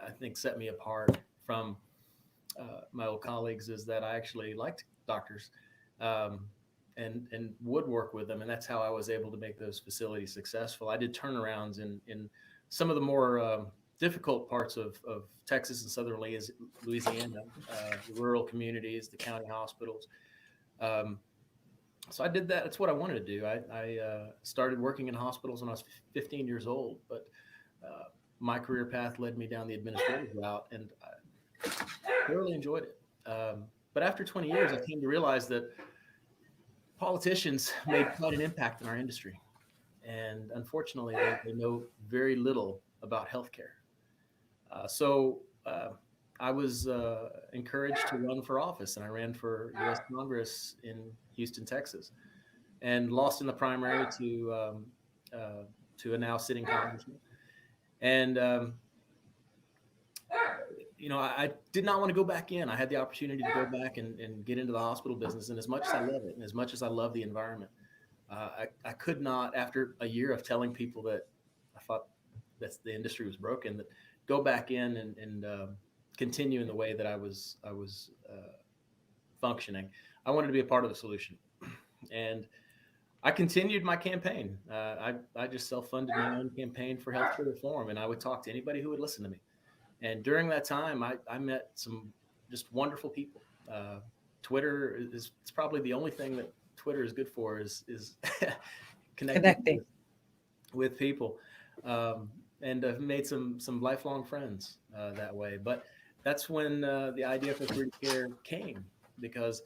I think set me apart from my old colleagues is that I actually liked doctors, and would work with them, and that's how I was able to make those facilities successful. I did turnarounds in some of the more difficult parts of Texas and southern Louisiana, the rural communities, the county hospitals. Um, so I did that. That's what I wanted to do. I started working in hospitals when I was 15 years old, but my career path led me down the administrative route, and I thoroughly enjoyed it. But after 20 years, I came to realize that politicians made quite an impact in our industry. And unfortunately, they know very little about healthcare. So I was encouraged to run for office, and I ran for U.S. Congress in Houston, Texas, and lost in the primary to a now sitting congressman. And I did not want to go back in. I had the opportunity to go back and get into the hospital business. And as much as I love it, and as much as I love the environment, I could not, after a year of telling people that I thought that the industry was broken, that go back in and continue in the way that I was functioning. I wanted to be a part of the solution. And I continued my campaign. I just self-funded my own campaign for healthcare reform, and I would talk to anybody who would listen to me. And during that time, I met some just wonderful people. Twitter is probably the only thing that Twitter is good for is connecting with people, and I've made some lifelong friends that way. But that's when the idea for Free2Care came, because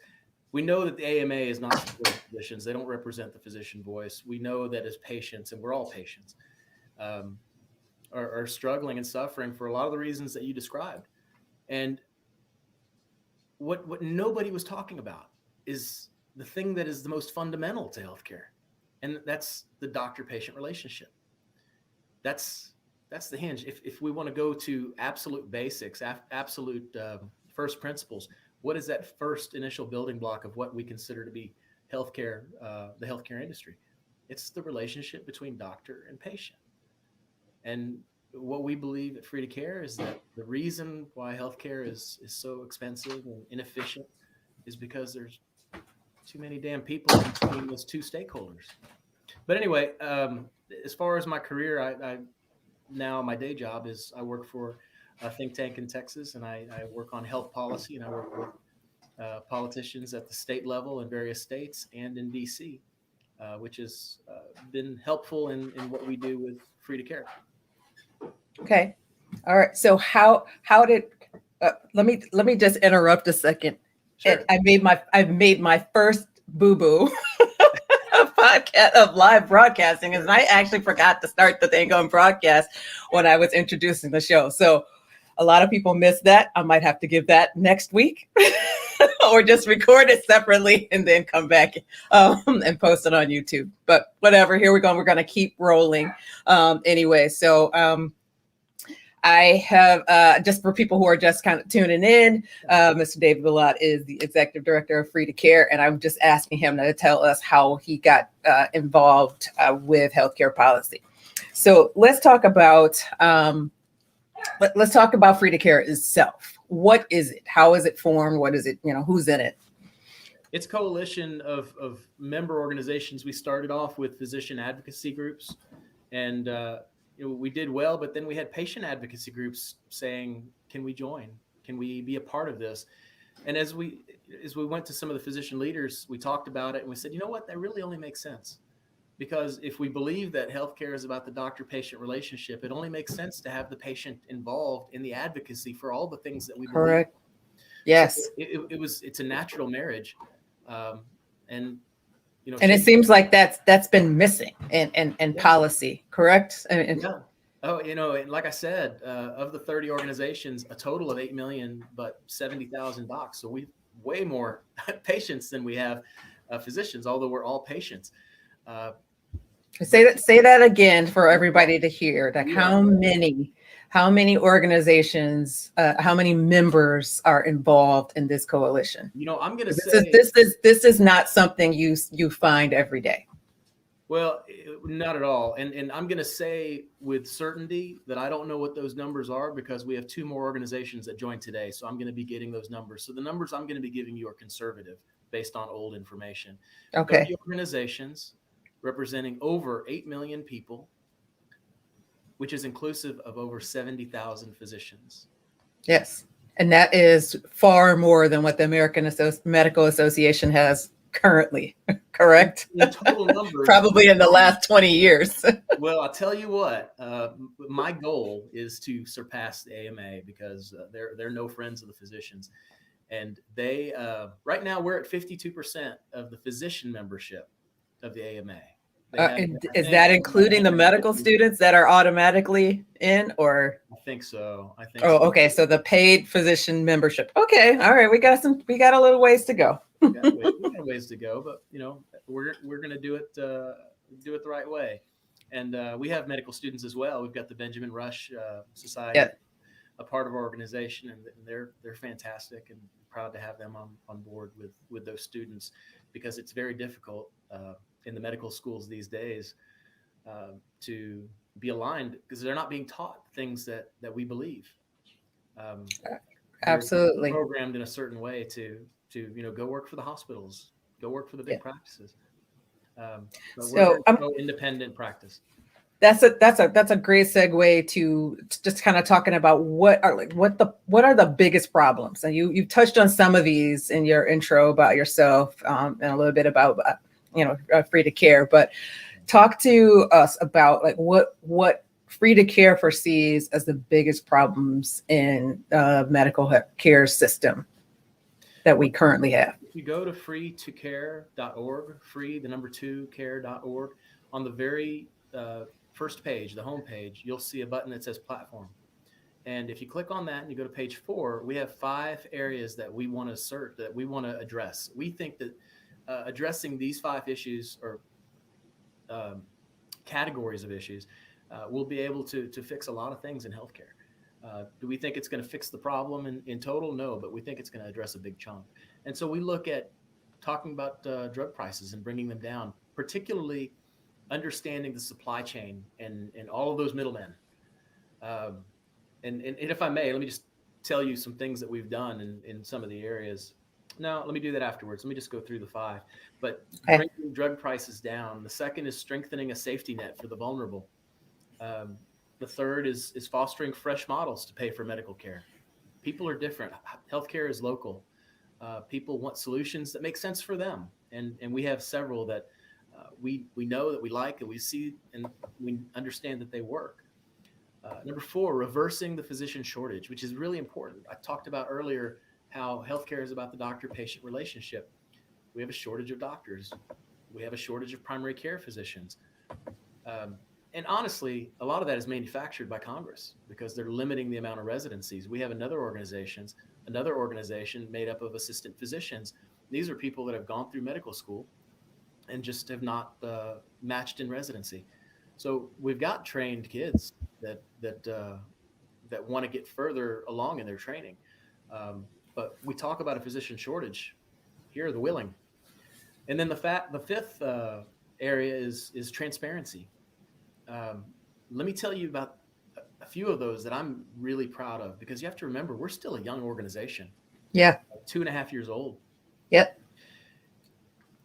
we know that the AMA is not supporting physicians. They don't represent the physician voice. We know that as patients, and we're all patients, are struggling and suffering for a lot of the reasons that you described. And what nobody was talking about is the thing that is the most fundamental to healthcare, and that's the doctor-patient relationship. That's the hinge. If we want to go to absolute basics, absolute first principles, what is that first initial building block of what we consider to be healthcare, the healthcare industry? It's the relationship between doctor and patient. And what we believe at Free2Care is that the reason why healthcare is so expensive and inefficient is because there's too many damn people between those two stakeholders. But anyway, as far as my career, I now my day job is I work for a think tank in Texas, and I work on health policy, and I work with politicians at the state level in various states and in DC, which has been helpful in what we do with Free2Care. Okay. All right. So how did let me just interrupt a second. Sure. I've made my first boo-boo podcast of live broadcasting, and I actually forgot to start the thing on broadcast when I was introducing the show. So a lot of people missed that. I might have to give that next week or just record it separately and then come back and post it on YouTube. But whatever, here we go. We're going to keep rolling anyway. So I have, just for people who are just kind of tuning in, Mr. David Bellot is the executive director of Free2Care, and I'm just asking him to tell us how he got involved with healthcare policy. So let's talk about Free2Care itself. What is it? How is it formed? What is it? Who's in it? It's a coalition of member organizations. We started off with physician advocacy groups, and we did well, but then we had patient advocacy groups saying, can we join? Can we be a part of this? And as we went to some of the physician leaders, we talked about it, and we said, you know what, that really only makes sense. Because if we believe that healthcare is about the doctor-patient relationship, it only makes sense to have the patient involved in the advocacy for all the things that we believe. Correct. Yes. So it's a natural marriage. And it seems like that's been missing in policy, correct? Yeah. Oh, and like I said, of the 30 organizations, a total of 8 million, but 70,000 docs. So we've way more patients than we have physicians, although we're all patients. Say that again for everybody to hear. Like how many organizations, how many members are involved in this coalition? I'm going to say this is not something you find every day. Well, not at all. And I'm going to say with certainty that I don't know what those numbers are because we have two more organizations that joined today. So I'm going to be getting those numbers. So the numbers I'm going to be giving you are conservative based on old information. Okay. 30 organizations representing over 8 million people, which is inclusive of over 70,000 physicians. Yes. And that is far more than what the American Medical Association has currently, correct? In total numbers. Probably in the last 20 years. Well, I'll tell you what, my goal is to surpass the AMA because they're no friends of the physicians. And they, right now we're at 52% of the physician membership of the AMA. Is that including the medical students that are automatically in, or? I think so. Oh, okay. So the paid physician membership. Okay. All right. We got a little ways to go. we got ways to go, but we're going to do it the right way. And we have medical students as well. We've got the Benjamin Rush Society, a part of our organization, and they're fantastic, and proud to have them on board with those students, because it's very difficult in the medical schools these days to be aligned, because they're not being taught things that we believe. Absolutely. They're programmed in a certain way to go work for the hospitals, go work for the big practices. So we're independent practice. That's a great segue to just kind of talking about what are the biggest problems. And you touched on some of these in your intro about yourself and a little bit about Free2Care, but talk to us about like what Free2Care foresees as the biggest problems in the medical care system that we currently have. If you go to free2care.org, care.org, on the very first page, the home page, you'll see a button that says platform. And if you click on that and you go to page 4, we have 5 areas that we want to address. We think that addressing these 5 issues or categories of issues will be able to fix a lot of things in healthcare. Do we think it's going to fix the problem in total? No, but we think it's going to address a big chunk. And so we look at talking about drug prices and bringing them down, particularly understanding the supply chain and all of those middlemen. And if I may, let me just tell you some things that we've done in some of the areas. No, let me do that afterwards. Let me just go through the 5. But bringing drug prices down. The second is strengthening a safety net for the vulnerable. The third is fostering fresh models to pay for medical care. People are different. Healthcare is local. People want solutions that make sense for them. And we have several that we know that we like and we see and we understand that they work. Number 4, reversing the physician shortage, which is really important. I talked about earlier how healthcare is about the doctor-patient relationship. We have a shortage of doctors. We have a shortage of primary care physicians. And honestly, a lot of that is manufactured by Congress because they're limiting the amount of residencies. We have another organization made up of assistant physicians. These are people that have gone through medical school and just have not matched in residency. So we've got trained kids that want to get further along in their training. But we talk about a physician shortage. Here are the willing. And then the 5th area is transparency. Let me tell you about a few of those that I'm really proud of, because you have to remember, we're still a young organization. Yeah. 2.5 years old. Yep.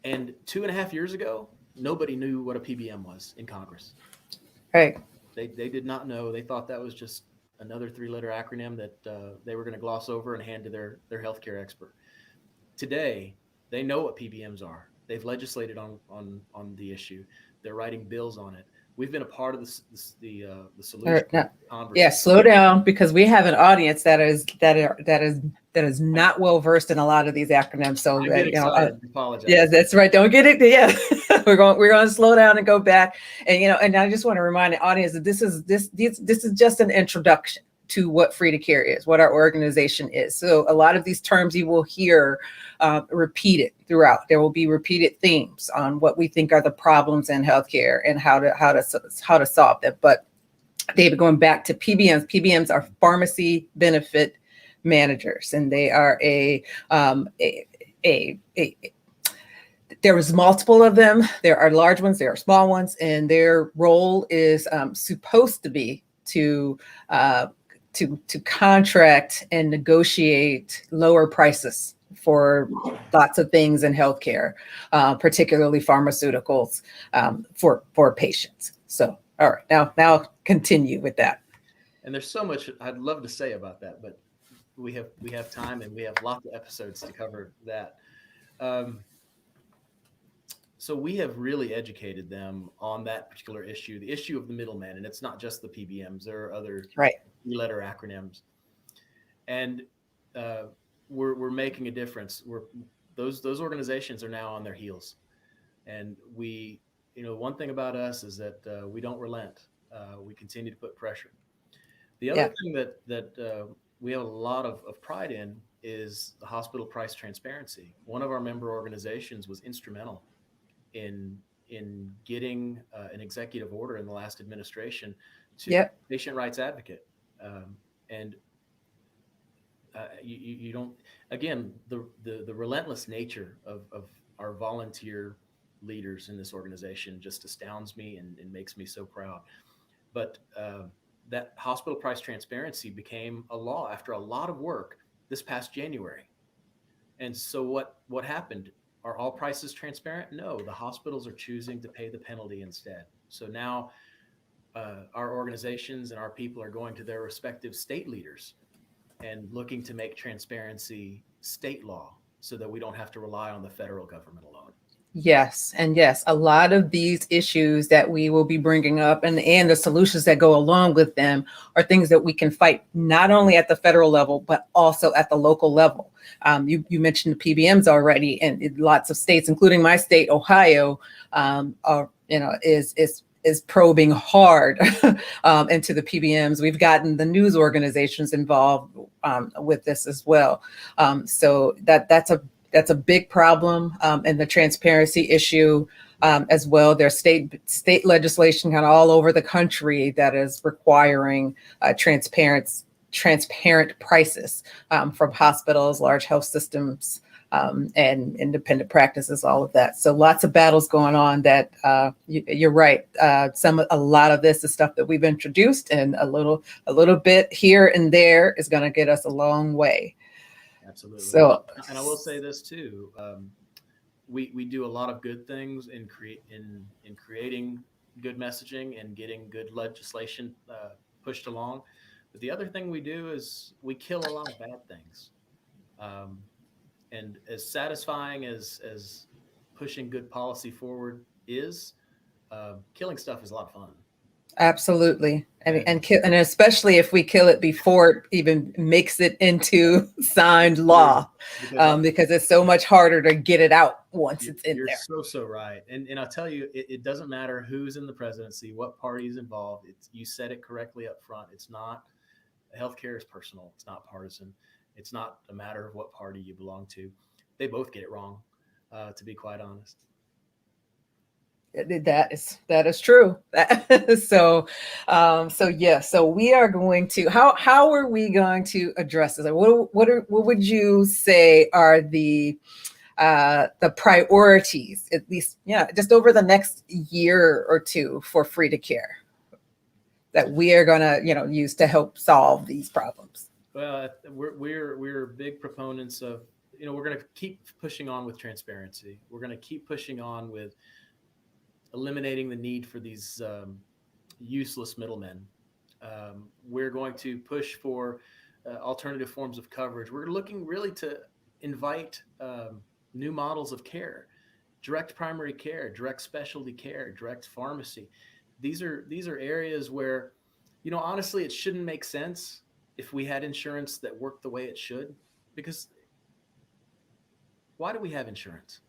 And 2.5 years ago, nobody knew what a PBM was in Congress. Right. They did not know. They thought that was just another 3-letter acronym that they were going to gloss over and hand to their healthcare expert. Today, they know what PBMs are. They've legislated on the issue. They're writing bills on it. We've been a part of the solution. Yeah, slow down, because we have an audience that is not well versed in a lot of these acronyms. So I apologize. Yeah, that's right. Don't get it. Yeah, we're going to slow down and go back. And and I just want to remind the audience that this is just an introduction to what Free2Care is, what our organization is. So a lot of these terms you will hear repeated throughout. There will be repeated themes on what we think are the problems in healthcare and how to solve them. But David, going back to PBMs, PBMs are pharmacy benefit managers, and they are there was multiple of them. There are large ones, there are small ones, and their role is supposed to be to contract and negotiate lower prices for lots of things in healthcare, particularly pharmaceuticals, for patients. So, all right, now continue with that. And there's so much I'd love to say about that, but we have time and we have lots of episodes to cover that. So we have really educated them on that particular issue, the issue of the middleman, and it's not just the PBMs. There are other Right. three-letter acronyms, and we're making a difference. Those organizations are now on their heels, and one thing about us is that we don't relent. We continue to put pressure. The other thing that we have a lot of pride in is the hospital price transparency. One of our member organizations was instrumental in getting an executive order in the last administration to patient rights advocate. And you don't, again, the relentless nature of our volunteer leaders in this organization just astounds me and makes me so proud. But that hospital price transparency became a law after a lot of work this past January. And so what happened? Are all prices transparent? No, the hospitals are choosing to pay the penalty instead. So now our organizations and our people are going to their respective state leaders and looking to make transparency state law so that we don't have to rely on the federal government alone. Yes. And yes, a lot of these issues that we will be bringing up and the solutions that go along with them are things that we can fight not only at the federal level, but also at the local level. You mentioned the PBMs already, and lots of states, including my state, Ohio, is probing hard into the PBMs. We've gotten the news organizations involved with this as well. So that's a big problem, and the transparency issue as well. There's state legislation kind of all over the country that is requiring transparent prices from hospitals, large health systems, and independent practices, all of that. So lots of battles going on that you're right. A lot of this is stuff that we've introduced, and a little bit here and there is going to get us a long way. Absolutely. So, and I will say this too. We do a lot of good things in creating good messaging and getting good legislation pushed along. But the other thing we do is we kill a lot of bad things. And as satisfying as pushing good policy forward is, killing stuff is a lot of fun. absolutely. And especially if we kill it before it even makes it into signed law, because it's so much harder to get it out once it's in there. You're so right. And I'll tell you, it doesn't matter who's in the presidency, what party is involved. You said it correctly up front. It's not, healthcare is personal. It's not partisan. It's not a matter of what party you belong to. They both get it wrong, to be quite honest. That is true. So we are going to, how are we going to address this? What would you say are the priorities, at least, just over the next year or two for Free2Care that we are going to, use to help solve these problems? Well, we're big proponents of, we're going to keep pushing on with transparency. We're going to keep pushing on with eliminating the need for these useless middlemen. We're going to push for alternative forms of coverage. We're looking really to invite new models of care, direct primary care, direct specialty care, direct pharmacy. These are areas where, honestly, it shouldn't make sense if we had insurance that worked the way it should, because why do we have insurance?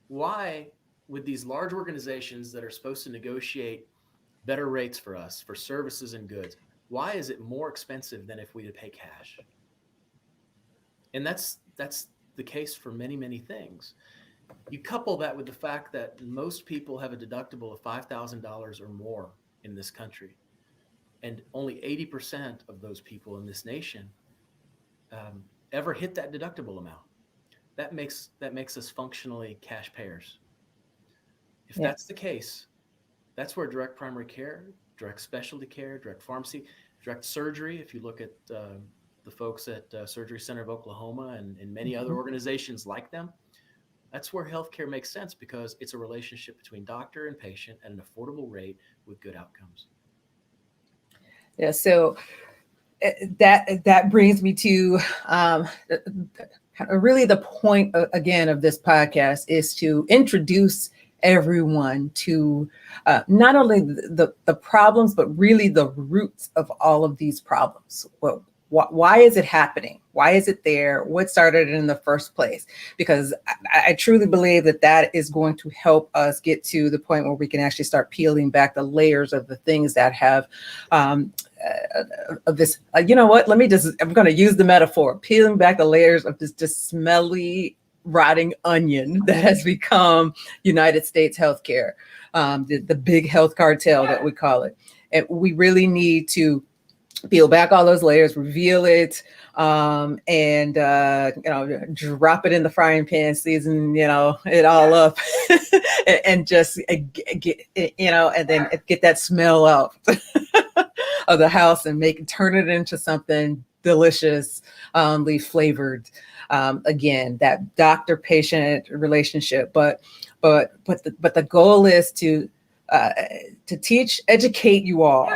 Why with these large organizations that are supposed to negotiate better rates for us for services and goods, why is it more expensive than if we had to pay cash? And that's the case for many, many things. You couple that with the fact that most people have a deductible of $5,000 or more in this country, and only 80% of those people in this nation ever hit that deductible amount. that makes us functionally cash payers. If Yeah. that's the case, that's where direct primary care, direct specialty care, direct pharmacy, direct surgery. If you look at the folks at Surgery Center of Oklahoma and many other organizations like them, that's where healthcare makes sense, because it's a relationship between doctor and patient at an affordable rate with good outcomes. Yeah. So that brings me to really the point again of this podcast is to introduce everyone to not only the problems, but really the roots of all of these problems. Well, why is it happening? Why is it there? What started it in the first place? Because I truly believe that is going to help us get to the point where we can actually start peeling back the layers of the things that have of this. You know what? I'm going to use the metaphor, peeling back the layers of this just smelly, rotting onion that has become United States healthcare, the big health cartel that we call it. And we really need to peel back all those layers, reveal it, and drop it in the frying pan, season it all up, and just get and then get that smell out of the house and turn it into something delicious, flavored. Again, that doctor-patient relationship, but the goal is to educate you all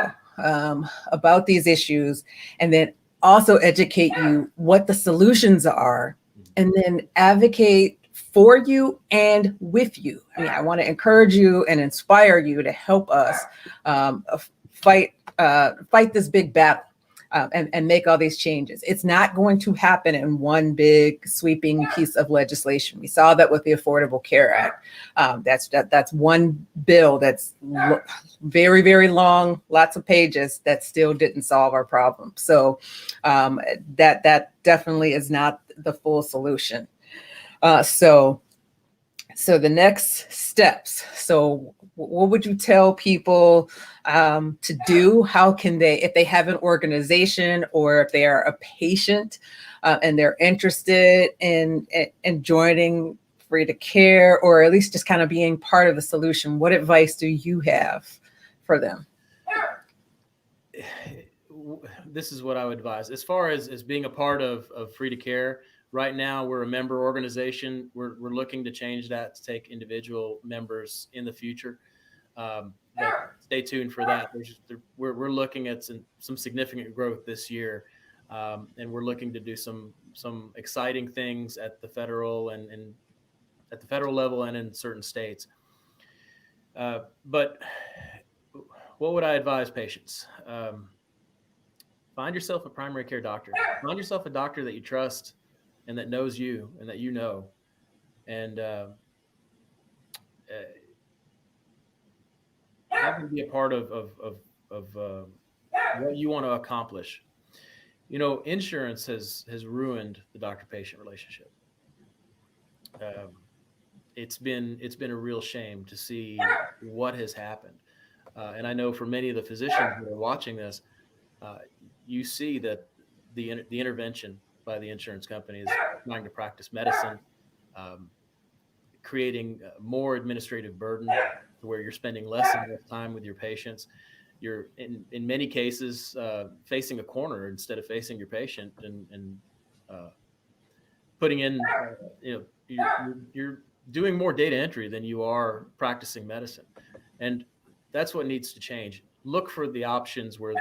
about these issues, and then also educate you what the solutions are, and then advocate for you and with you. I mean, I want to encourage you and inspire you to help us fight this big battle. And make all these changes. It's not going to happen in one big sweeping piece of legislation. We saw that with the Affordable Care Act. That's one bill that's very, very long, lots of pages, that still didn't solve our problem. So that definitely is not the full solution. So the next steps. So what would you tell people to do? How can they, if they have an organization or if they are a patient and they're interested in joining Free2Care, or at least just kind of being part of the solution, what advice do you have for them? This is what I would advise. As far as being a part of Free2Care, right now we're a member organization. We're looking to change that to take individual members in the future. But stay tuned for that. We're looking at some significant growth this year, and we're looking to do some exciting things at the federal and at the federal level and in certain states. But what would I advise patients? Find yourself a primary care doctor. Find yourself a doctor that you trust and that knows you and that you know, and have them be a part of what you want to accomplish. Insurance has ruined the doctor-patient relationship. It's been a real shame to see what has happened, and I know for many of the physicians that are watching this, you see that the intervention by the insurance company is trying to practice medicine, creating more administrative burden where you're spending less and less time with your patients. You're in many cases facing a corner instead of facing your patient, and putting in you're doing more data entry than you are practicing medicine, and that's what needs to change. Look for the options where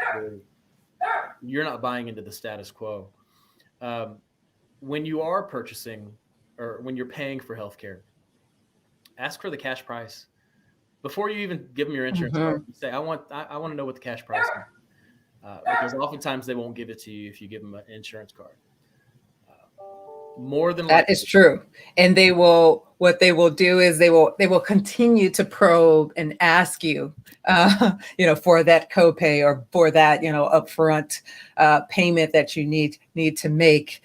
you're not buying into the status quo. When you are purchasing or when you're paying for healthcare, ask for the cash price before you even give them your insurance card. You say, I want to know what the cash price is, because oftentimes they won't give it to you if you give them an insurance card. More than that is true, and what they will do is they will continue to probe and ask you, for that copay or for that upfront payment that you need to make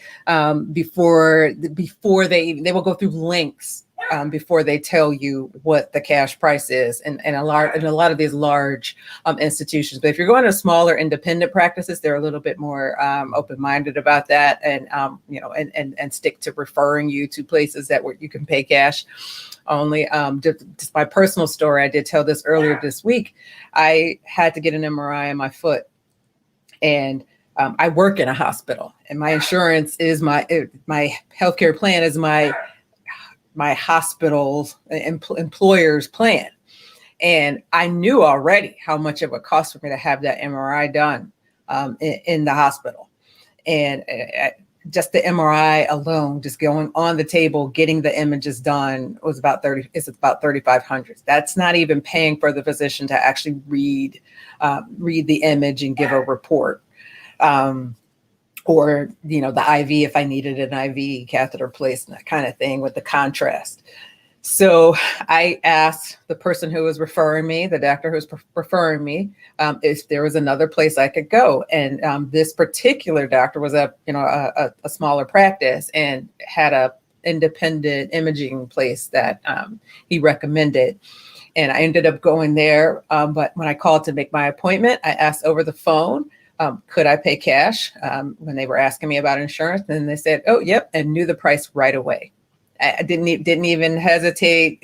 before they will go through lengths before they tell you what the cash price is, and a lot of these large institutions. But if you're going to smaller independent practices, they're a little bit more open-minded about that, and and stick to referring you to places that where you can pay cash only. Just my personal story, I did tell this earlier this week. I had to get an MRI on my foot, and I work in a hospital, and my insurance is my healthcare plan is my hospital employer's plan. And I knew already how much it would cost for me to have that MRI done in the hospital. And just the MRI alone, just going on the table, getting the images done was about $3,500. That's not even paying for the physician to actually read the image and give a report. Or, the IV, if I needed an IV catheter placed, and that kind of thing with the contrast. So I asked the person who was referring me, the doctor who was referring me, if there was another place I could go. And this particular doctor was a smaller practice and had a independent imaging place that he recommended. And I ended up going there. But when I called to make my appointment, I asked over the phone, could I pay cash when they were asking me about insurance? And they said, oh, yep, and knew the price right away. I didn't even hesitate.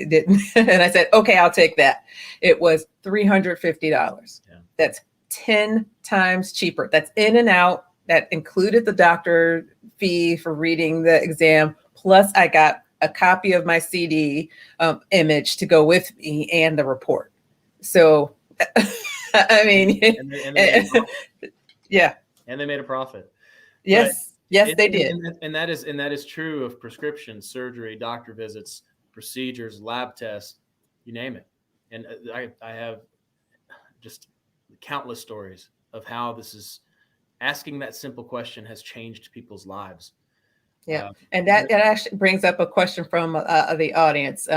And I said, okay, I'll take that. It was $350. Yeah. That's 10 times cheaper. That's in and out. That included the doctor fee for reading the exam. Plus, I got a copy of my CD image to go with me and the report. So, I mean, yeah. And they made a profit. Yes. Yes, they did. And that is true of prescriptions, surgery, doctor visits, procedures, lab tests, you name it. And I have just countless stories of how this is asking that simple question has changed people's lives. Yeah. And that actually brings up a question from the audience.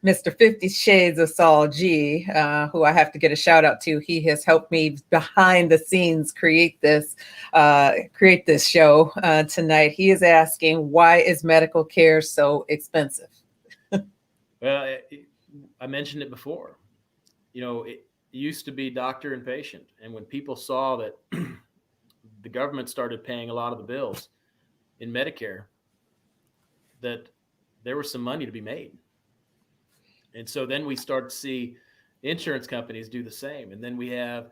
Mr. 50 Shades of Saul G, who I have to get a shout out to. He has helped me behind the scenes create this show tonight. He is asking, why is medical care so expensive? Well, I mentioned it before. It used to be doctor and patient. And when people saw that the government started paying a lot of the bills in Medicare, that there was some money to be made. And so then we start to see insurance companies do the same. And then we have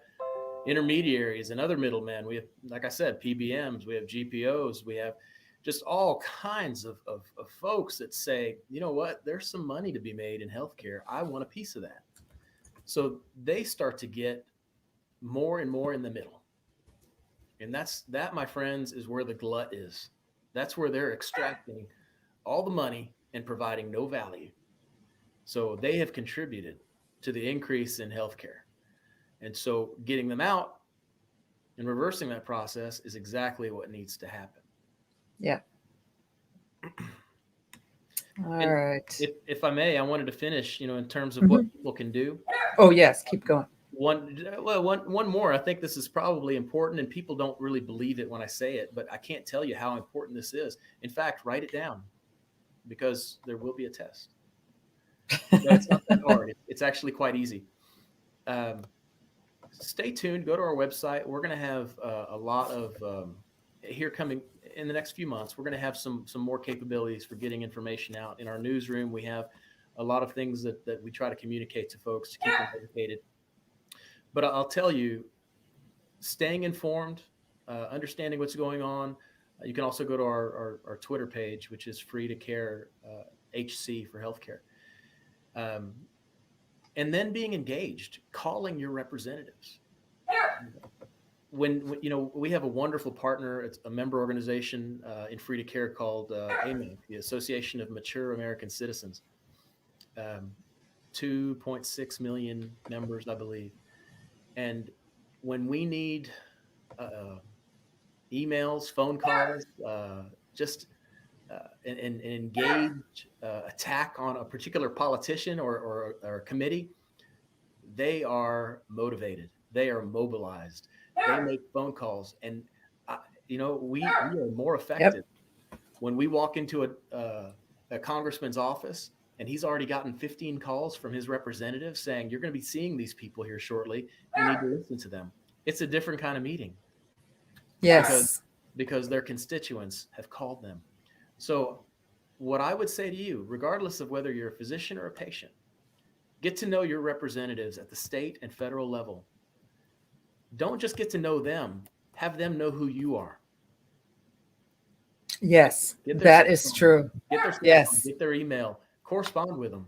intermediaries and other middlemen. We have, like I said, PBMs, we have GPOs, we have just all kinds of folks that say, you know what, there's some money to be made in healthcare. I want a piece of that. So they start to get more and more in the middle. And that, my friends, is where the glut is. That's where they're extracting all the money and providing no value. So they have contributed to the increase in healthcare. And so getting them out and reversing that process is exactly what needs to happen. Yeah. All right. If I may, I wanted to finish, in terms of what people can do. Oh, yes. Keep going. One more. I think this is probably important, and people don't really believe it when I say it, but I can't tell you how important this is. In fact, write it down, because there will be a test. It's not that hard. It's actually quite easy. Stay tuned. Go to our website. We're going to have a lot of here coming in the next few months. We're going to have some more capabilities for getting information out. In our newsroom, we have a lot of things that we try to communicate to folks to keep them educated. But I'll tell you, staying informed, understanding what's going on. You can also go to our Twitter page, which is Free2Care HC for healthcare. And then being engaged, calling your representatives. When we have a wonderful partner, it's a member organization in Free2Care called AMAC, the Association of Mature American Citizens. 2.6 million members, I believe. And when we need emails, phone calls, an engaged attack on a particular politician or a committee, they are motivated. They are mobilized. They make phone calls, and we are more effective when we walk into a congressman's office, and he's already gotten 15 calls from his representatives saying, you're going to be seeing these people here shortly. You need to listen to them. It's a different kind of meeting. Yes. Because their constituents have called them. So what I would say to you, regardless of whether you're a physician or a patient, get to know your representatives at the state and federal level. Don't just get to know them, have them know who you are. Yes, that is true. Get their yes. Get their email, correspond with them.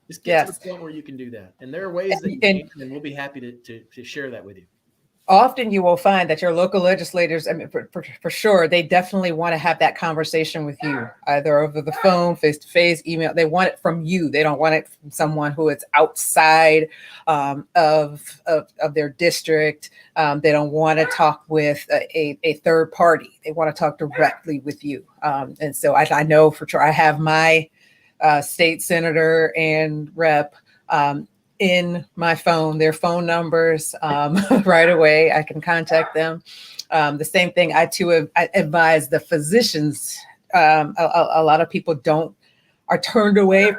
Just get to the point where you can do that. And there are ways that you can, and we'll be happy to share that with you. Often you will find that your local legislators, I mean, for sure, they definitely want to have that conversation with you, either over the phone, face-to-face, email. They want it from you. They don't want it from someone who is outside of their district. They don't want to talk with a third party. They want to talk directly with you. And so I know for sure I have my state senator and rep in my phone, their phone numbers right away. I can contact them. The same thing, I advise the physicians. A lot of people are turned away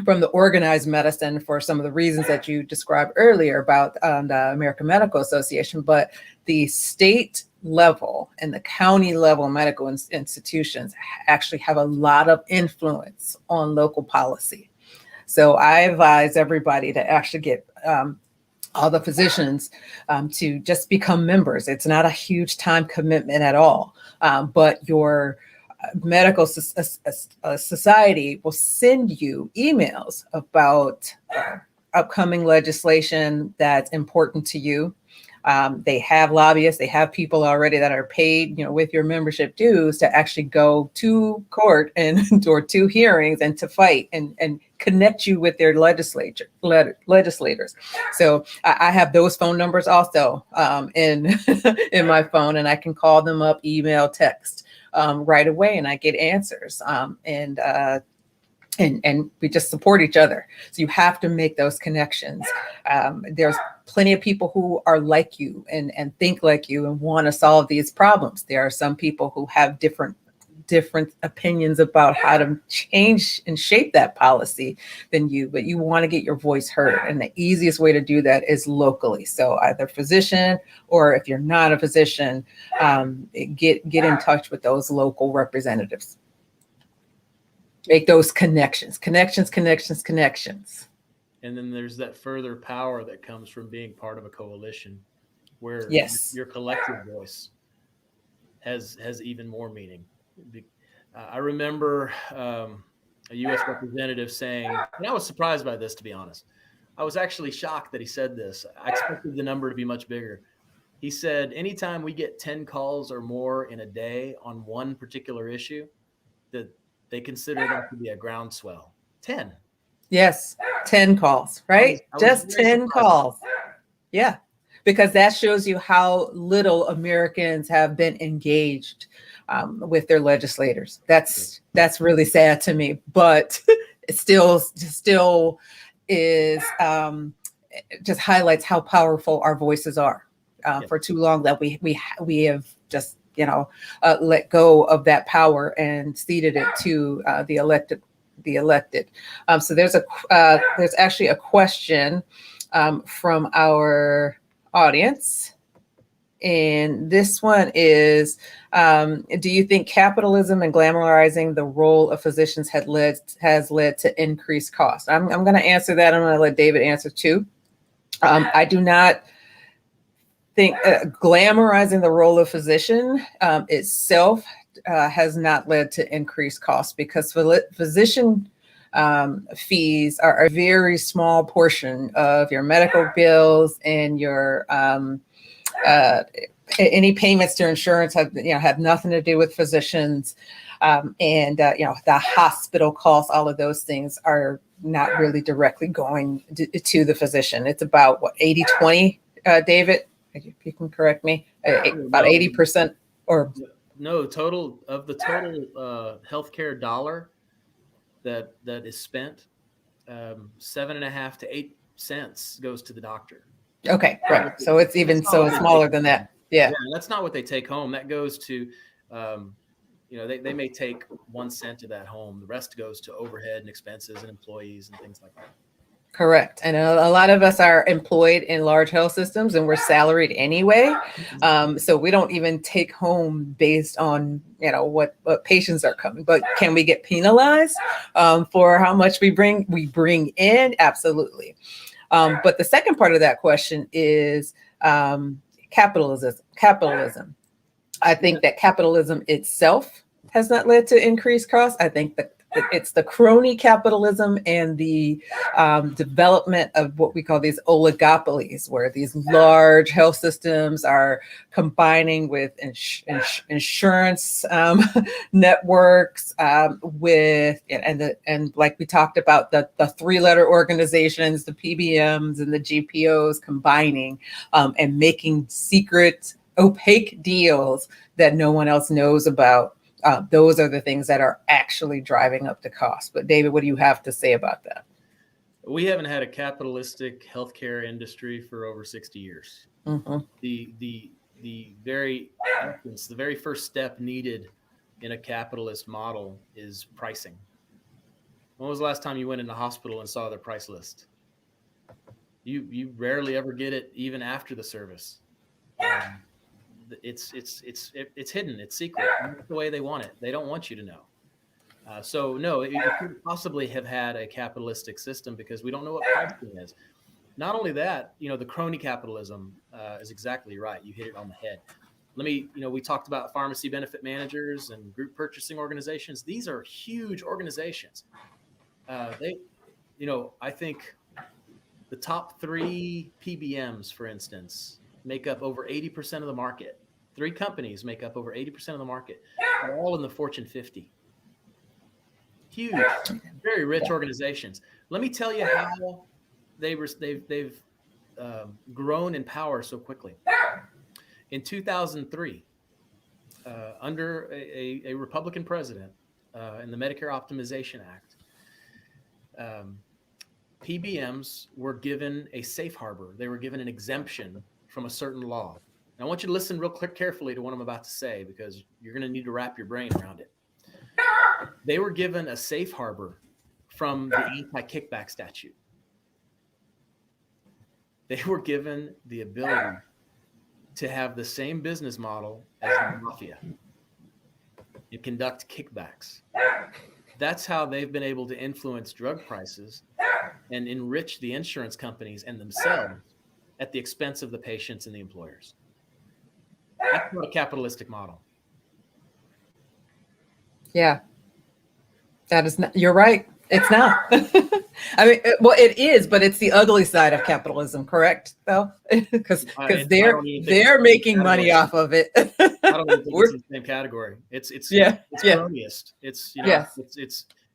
from the organized medicine for some of the reasons that you described earlier about the American Medical Association, but the state level and the county level medical institutions actually have a lot of influence on local policy. So I advise everybody to actually get all the physicians to just become members. It's not a huge time commitment at all, but your medical society will send you emails about upcoming legislation that's important to you. They have lobbyists, they have people already that are paid, with your membership dues to actually go to court and or to hearings and to fight and connect you with their legislators. So I have those phone numbers also in in my phone, and I can call them up, email, text right away, and I get answers. And we just support each other. So you have to make those connections. There's plenty of people who are like you and think like you and want to solve these problems. There are some people who have different opinions about how to change and shape that policy than you, but you want to get your voice heard. And the easiest way to do that is locally. So either physician, or if you're not a physician, get in touch with those local representatives. Make those connections. And then there's that further power that comes from being part of a coalition where your collective voice has even more meaning. I remember a U.S. representative saying, and I was surprised by this, to be honest. I was actually shocked that he said this. I expected the number to be much bigger. He said, anytime we get 10 calls or more in a day on one particular issue, that they consider that to be a groundswell. 10. Yes, 10 calls, right? Just 10 calls. Yeah, because that shows you how little Americans have been engaged with their legislators. That's really sad to me, but it still is just highlights how powerful our voices are. For too long that we have just let go of that power and ceded it to the elected. So there's actually a question from our audience, and this one is: do you think capitalism and glamorizing the role of physicians has led to increased costs? I'm going to answer that. I'm going to let David answer too. I do not think glamorizing the role of physician itself has not led to increased costs, because physician fees are a very small portion of your medical bills, and your any payments to insurance have nothing to do with physicians, and the hospital costs. All of those things are not really directly going to the physician. It's about 80-20, David. If you can correct me, about 80% or no, total healthcare dollar that is spent, 7.5 to 8 cents goes to the doctor. Okay, right. So it's even smaller than that. Yeah, that's not what they take home. That goes to they may take 1 cent of that home. The rest goes to overhead and expenses and employees and things like that. Correct. And a lot of us are employed in large health systems and we're salaried anyway. So we don't even take home based on, what patients are coming, but can we get penalized for how much we bring in? Absolutely. But the second part of that question is capitalism. I think that capitalism itself has not led to increased costs. I think that it's the crony capitalism and the development of what we call these oligopolies, where these large health systems are combining with insurance networks, and like we talked about, the 3-letter organizations, the PBMs and the GPOs combining and making secret, opaque deals that no one else knows about. Those are the things that are actually driving up the cost. But David, what do you have to say about that? We haven't had a capitalistic healthcare industry for over 60 years. Mm-hmm. The very first step needed in a capitalist model is pricing. When was the last time you went in the hospital and saw their price list? You rarely ever get it, even after the service. It's hidden. It's secret. That's the way they want it. They don't want you to know. So no, you couldn't possibly have had a capitalistic system because we don't know what pricing is. Not only that, the crony capitalism is exactly right. You hit it on the head. We talked about pharmacy benefit managers and group purchasing organizations. These are huge organizations. I think the top 3 PBMs, for instance, make up over 80% of the market. 3 companies make up over 80% of the market. They're all in the Fortune 50. Huge, very rich organizations. Let me tell you how they've grown in power so quickly. In 2003, under a Republican president in the Medicare Optimization Act, PBMs were given a safe harbor. They were given an exemption from a certain law. And I want you to listen real carefully to what I'm about to say, because you're going to need to wrap your brain around it. They were given a safe harbor from the anti-kickback statute. They were given the ability to have the same business model as the mafia and conduct kickbacks. That's how they've been able to influence drug prices and enrich the insurance companies and themselves at the expense of the patients and the employers. That's not a capitalistic model. Yeah. That is not, you're right. It's not. I mean, well, it is, but it's the ugly side of capitalism, correct? Though, because they're making money off of it. I don't even think it's in the same category. It's cronyist.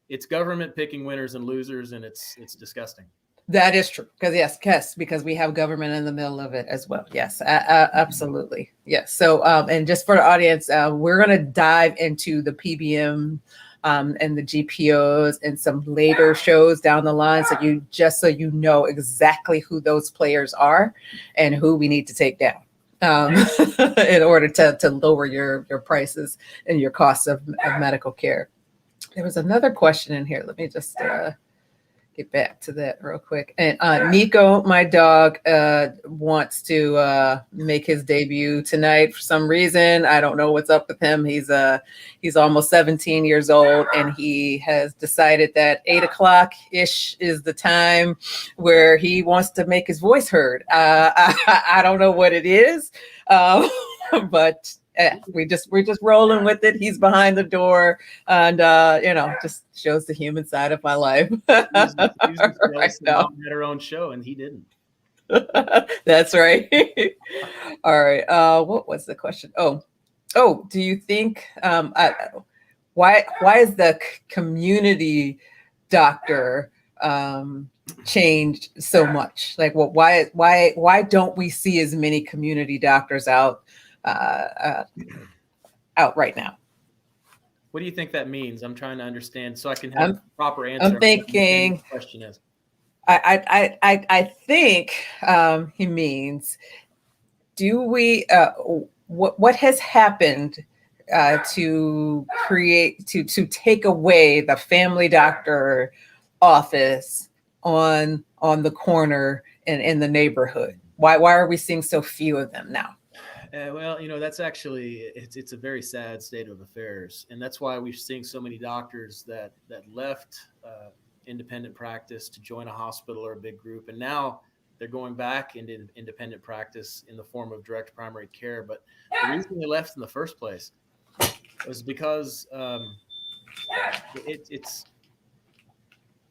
It's government picking winners and losers, and it's disgusting. That is true. Because we have government in the middle of it as well. Yes, absolutely. Yes. So, and just for the audience, we're going to dive into the PBM and the GPOs and some later shows down the line. So you know exactly who those players are and who we need to take down in order to lower your prices and your costs of medical care. There was another question in here. Let me just get back to that real quick. And Nico, my dog, wants to make his debut tonight for some reason. I don't know what's up with him. He's almost 17 years old, and he has decided that 8:00-ish is the time where he wants to make his voice heard. I don't know what it is, but we're just rolling with it. He's behind the door, and just shows the human side of my life. Right now, had her own show, and he didn't. That's right. All right. What was the question? Oh, do you think why is the community doctor changed so much? Like, why don't we see as many community doctors out right now? What do you think that means? I'm trying to understand so I can have a proper answer. I'm thinking what the question is. I think he means, do we what has happened to take away the family doctor office on the corner in the neighborhood? Why are we seeing so few of them now? Well, that's actually it's a very sad state of affairs, and that's why we're seeing so many doctors that left independent practice to join a hospital or a big group, and now they're going back into independent practice in the form of direct primary care. But the reason they left in the first place was because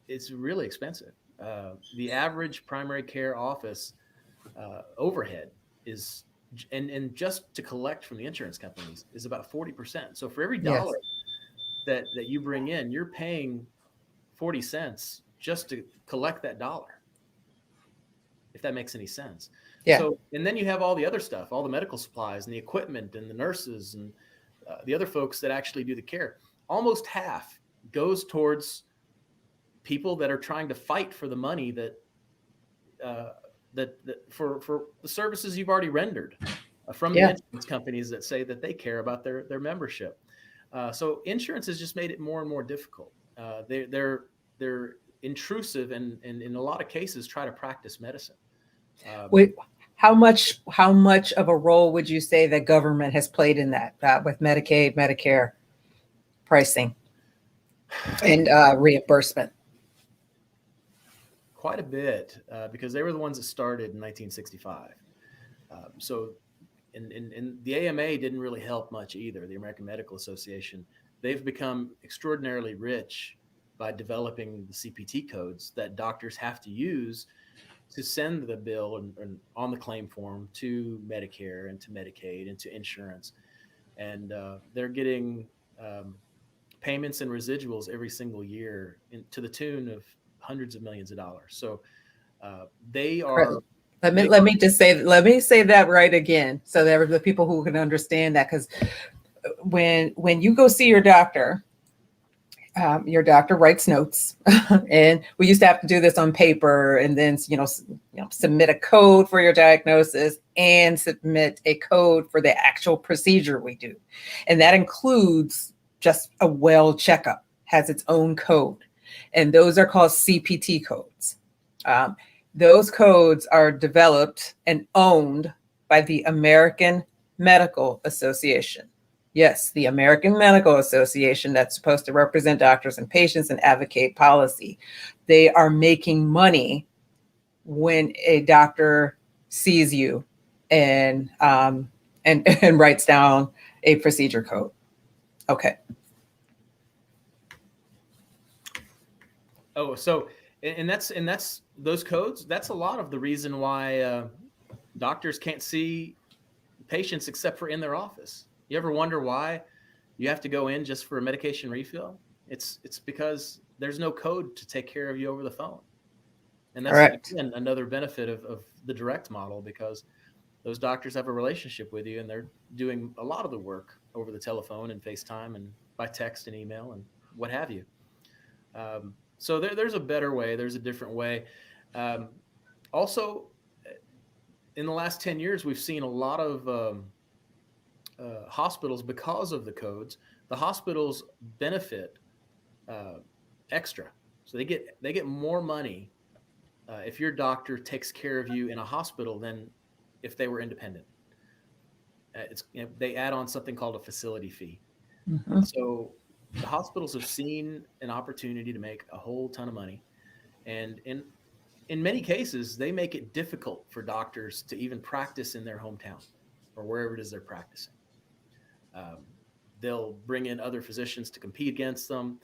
it's really expensive. The average primary care office overhead is, and just to collect from the insurance companies, is about 40%. So for every dollar that you bring in, you're paying 40 cents just to collect that dollar, if that makes any sense. Yeah. So, and then you have all the other stuff, all the medical supplies and the equipment and the nurses and the other folks that actually do the care. Almost half goes towards people that are trying to fight for the money that for the services you've already rendered from the insurance companies that say that they care about their membership. So insurance has just made it more and more difficult. They're intrusive and in a lot of cases try to practice medicine. How much of a role would you say that government has played in that with Medicaid, Medicare pricing and reimbursement? Quite a bit, because they were the ones that started in 1965. And the AMA didn't really help much either, the American Medical Association. They've become extraordinarily rich by developing the CPT codes that doctors have to use to send the bill and on the claim form to Medicare and to Medicaid and to insurance. And they're getting payments and residuals every single year to the tune of hundreds of millions of dollars. So they are. Let me say that right again, so that the people who can understand that, because when you go see your doctor writes notes, and we used to have to do this on paper, and then submit a code for your diagnosis and submit a code for the actual procedure we do, and that includes just a well checkup has its own code, and those are called CPT codes. Those codes are developed and owned by the American Medical Association. Yes, the American Medical Association that's supposed to represent doctors and patients and advocate policy. They are making money when a doctor sees you and writes down a procedure code. Okay. Oh, so and that's those codes. That's a lot of the reason why doctors can't see patients except for in their office. You ever wonder why you have to go in just for a medication refill? It's because there's no code to take care of you over the phone. And that's again, another benefit of the direct model, because those doctors have a relationship with you and they're doing a lot of the work over the telephone and FaceTime and by text and email and what have you. So there's a better way. There's a different way. Also, in the last 10 years, we've seen a lot of hospitals, because of the codes, the hospitals benefit extra. So they get more money if your doctor takes care of you in a hospital than if they were independent. They add on something called a facility fee. Mm-hmm. So the hospitals have seen an opportunity to make a whole ton of money. And in many cases, they make it difficult for doctors to even practice in their hometown or wherever it is they're practicing. They'll bring in other physicians to compete against them.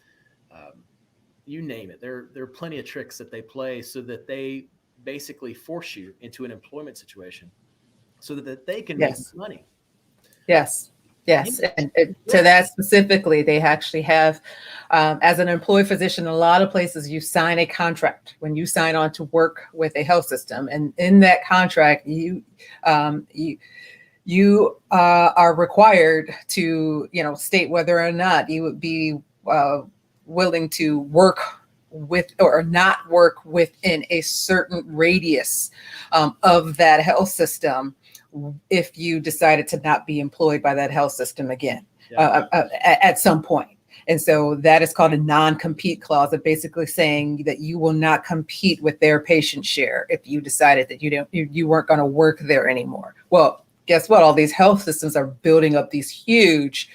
You name it. There are plenty of tricks that they play so that they basically force you into an employment situation so that they can make money. Yes. And to that specifically, they actually have, as an employed physician, a lot of places you sign a contract when you sign on to work with a health system. And in that contract, you are required to, state whether or not you would be willing to work with or not work within a certain radius of that health system if you decided to not be employed by that health system again Yeah. at some point. And so that is called a non-compete clause, of basically saying that you will not compete with their patient share if you decided that you weren't going to work there anymore. Well, guess what? All these health systems are building up these huge,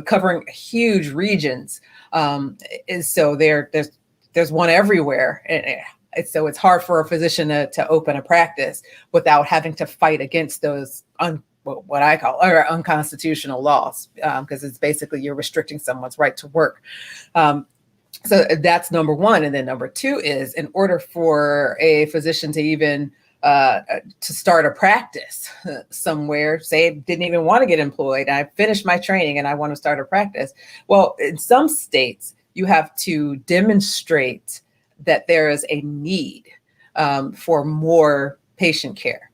covering huge regions. And so there's one everywhere. And so it's hard for a physician to open a practice without having to fight against those what I call unconstitutional laws, because it's basically you're restricting someone's right to work. So that's number one. And then number two is, in order for a physician to even to start a practice somewhere, say didn't even want to get employed, I finished my training and I want to start a practice. Well, in some states, you have to demonstrate that there is a need for more patient care.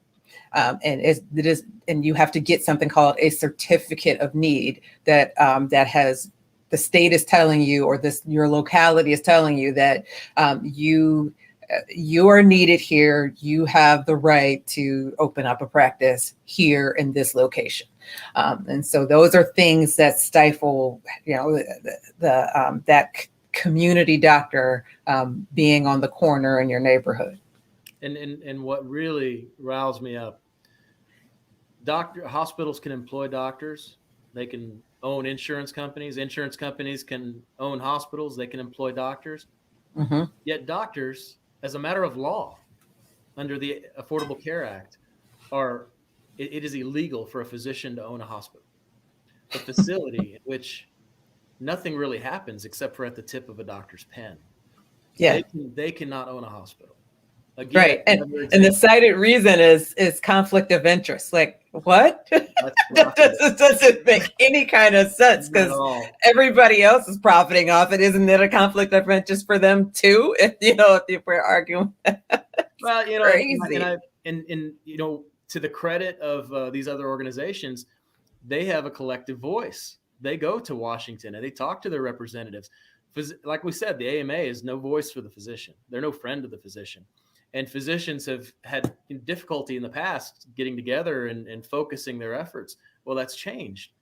And you have to get something called a certificate of need that has, the state is telling you, or your locality is telling you that you are needed here. You have the right to open up a practice here in this location. And so those are things that stifle, that community doctor being on the corner in your neighborhood. And what really riles me up, hospitals can employ doctors. They can own insurance companies. Insurance companies can own hospitals. They can employ doctors. Mm-hmm. Yet doctors, as a matter of law, under the Affordable Care Act, it is illegal for a physician to own a hospital, a facility in which nothing really happens except for at the tip of a doctor's pen. Yeah. They cannot own a hospital. Again, right. And the cited reason is conflict of interest. Like, what? That doesn't make any kind of sense, because everybody else is profiting off it. Isn't it a conflict of interest for them too? If we're arguing. Well, crazy. And to the credit of these other organizations, they have a collective voice. They go to Washington and they talk to their representatives. Like we said, the AMA is no voice for the physician. They're no friend of the physician. And physicians have had difficulty in the past getting together and focusing their efforts. Well, that's changed.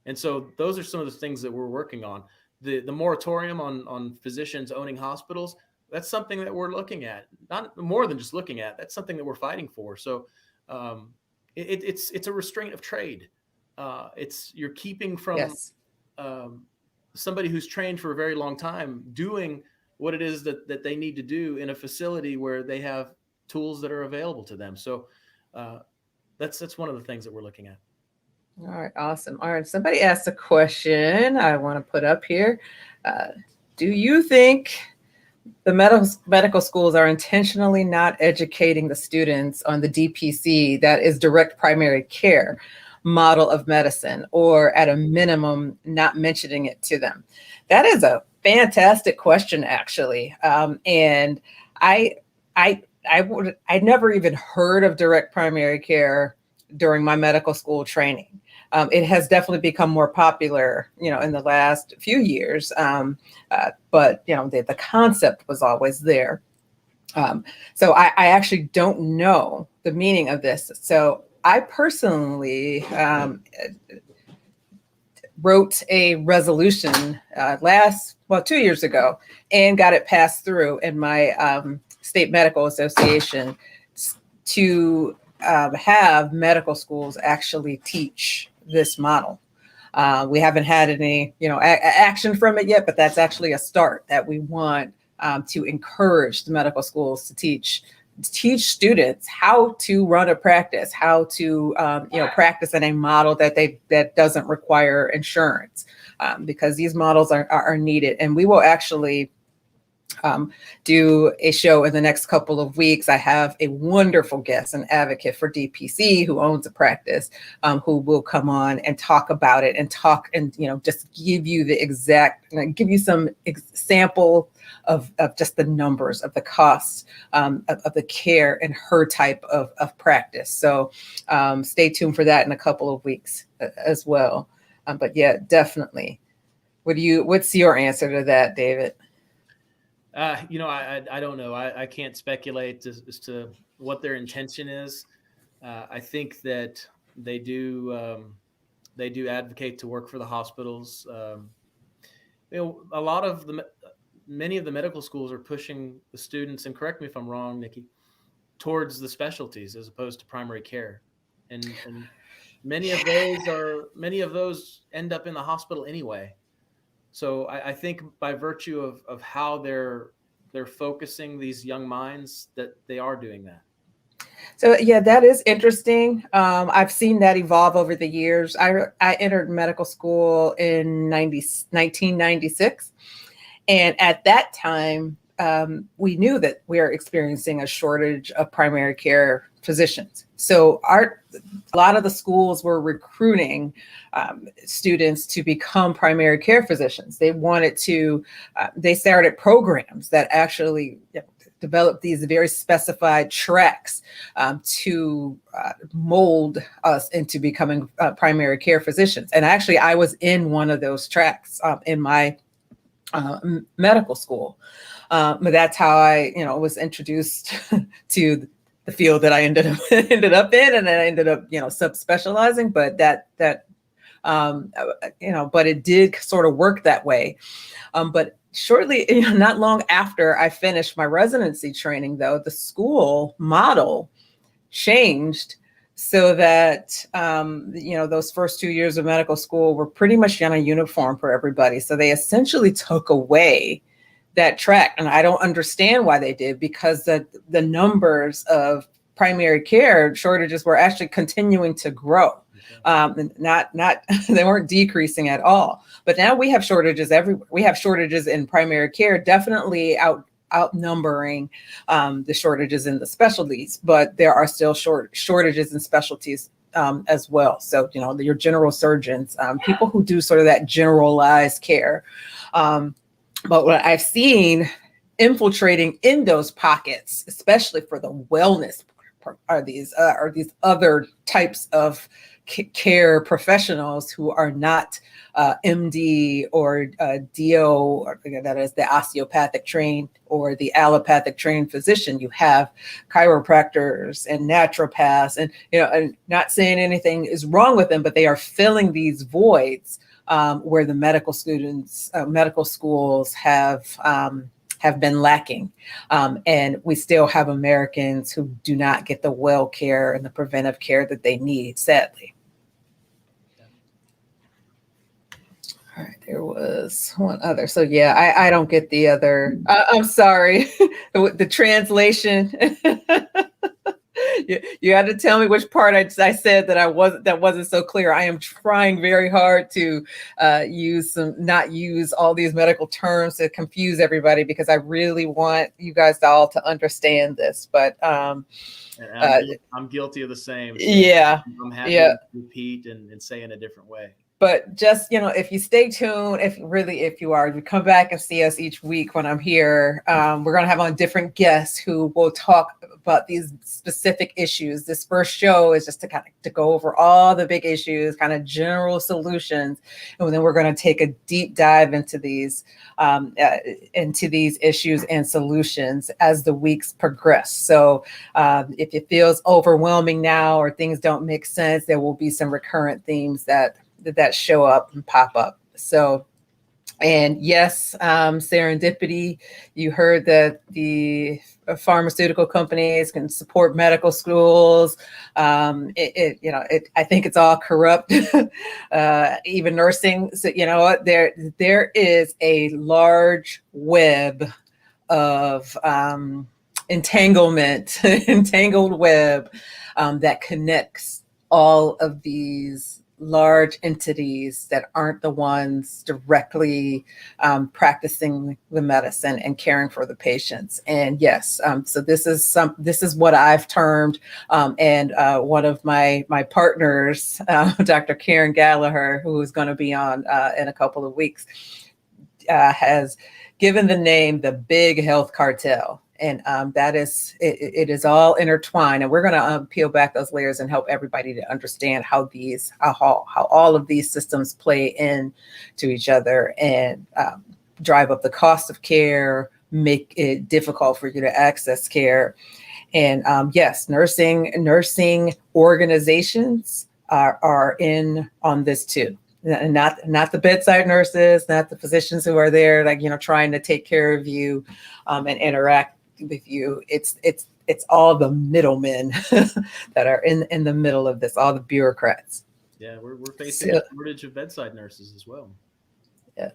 And so those are some of the things that we're working on. The moratorium on physicians owning hospitals, that's something that we're looking at. Not more than just looking at, that's something that we're fighting for. So it's a restraint of trade. You're keeping from yes. Somebody who's trained for a very long time doing what it is that they need to do in a facility where they have tools that are available to them. So that's one of the things that we're looking at. All right, awesome. All right, somebody asked a question I want to put up here. Do you think the medical schools are intentionally not educating the students on the DPC, that is direct primary care model of medicine, or at a minimum, not mentioning it to them? That is a fantastic question, actually. And I'd never even heard of direct primary care during my medical school training. It has definitely become more popular, in the last few years. But the concept was always there. So I actually don't know the meaning of this. So I personally wrote a resolution 2 years ago and got it passed through in my state medical association to have medical schools actually teach this model. We haven't had any, action from it yet, but that's actually a start that we want to encourage the medical schools to teach students how to run a practice, how to practice in a model that doesn't require insurance, because these models are needed. And we will actually do a show in the next couple of weeks. I have a wonderful guest, an advocate for DPC who owns a practice, who will come on and talk about it and just give you some example of just the numbers of the costs of the care in her type of practice. So stay tuned for that in a couple of weeks as well. But yeah, definitely. What's your answer to that, David? I don't know. I can't speculate as to what their intention is. I think that they do advocate to work for the hospitals. A lot of many of the medical schools are pushing the students, and correct me if I'm wrong, Nikki, towards the specialties as opposed to primary care, and many of those end up in the hospital anyway. So I think by virtue of how they're focusing these young minds, that they are doing that. So yeah, that is interesting. I've seen that evolve over the years. I entered medical school in 1996. And at that time, we knew that we are experiencing a shortage of primary care physicians. So a lot of the schools were recruiting students to become primary care physicians. They wanted to, they started programs that actually developed these very specified tracks to mold us into becoming primary care physicians. And actually, I was in one of those tracks in my medical school. But that's how I, was introduced to the field that I ended up in, and then I ended up, subspecializing. But but it did sort of work that way. But shortly, not long after I finished my residency training, though, the school model changed so that, those first 2 years of medical school were pretty much on a uniform for everybody. So they essentially took away that track. And I don't understand why they did, because the numbers of primary care shortages were actually continuing to grow. Not they weren't decreasing at all. But now we have shortages everywhere. We have shortages in primary care, definitely outnumbering the shortages in the specialties, but there are still shortages in specialties as well. So, your general surgeons, people who do sort of that generalized care. But what I've seen infiltrating in those pockets, especially for the wellness, are these other types of care professionals who are not MD or DO, or that is the osteopathic trained or the allopathic trained physician. You have chiropractors and naturopaths, and and not saying anything is wrong with them, but they are filling these voids where the medical schools have been lacking. And we still have Americans who do not get the well care and the preventive care that they need, sadly. All right, there was one other. So yeah, I don't get the other. I'm sorry, the translation. You had to tell me which part I said that wasn't so clear. I am trying very hard to not use all these medical terms to confuse everybody, because I really want you guys all to understand this. But I'm guilty of the same. So yeah, I'm happy to repeat and say in a different way. But just, if you stay tuned, if you come back and see us each week when I'm here, we're going to have on different guests who will talk about these specific issues. This first show is just to go over all the big issues, kind of general solutions. And then we're going to take a deep dive into these issues and solutions as the weeks progress. So if it feels overwhelming now or things don't make sense, there will be some recurrent themes that show up and pop up. So, and yes, serendipity, you heard that the pharmaceutical companies can support medical schools. I think it's all corrupt, even nursing. So, there is a large web of entangled web that connects all of these large entities that aren't the ones directly practicing the medicine and caring for the patients. And yes, so this is what I've termed, and one of my partners, Dr. Karen Gallagher, who is going to be on in a couple of weeks, has given the name the Big Health Cartel. And that is, it is all intertwined. And we're going to peel back those layers and help everybody to understand how all of these systems play into each other and drive up the cost of care, make it difficult for you to access care, And yes, nursing organizations are in on this too. Not the bedside nurses, not the physicians who are there, like, trying to take care of you and interact with you. It's all the middlemen that are in the middle of this, all the bureaucrats. Yeah, we're facing a shortage of bedside nurses as well. Yeah.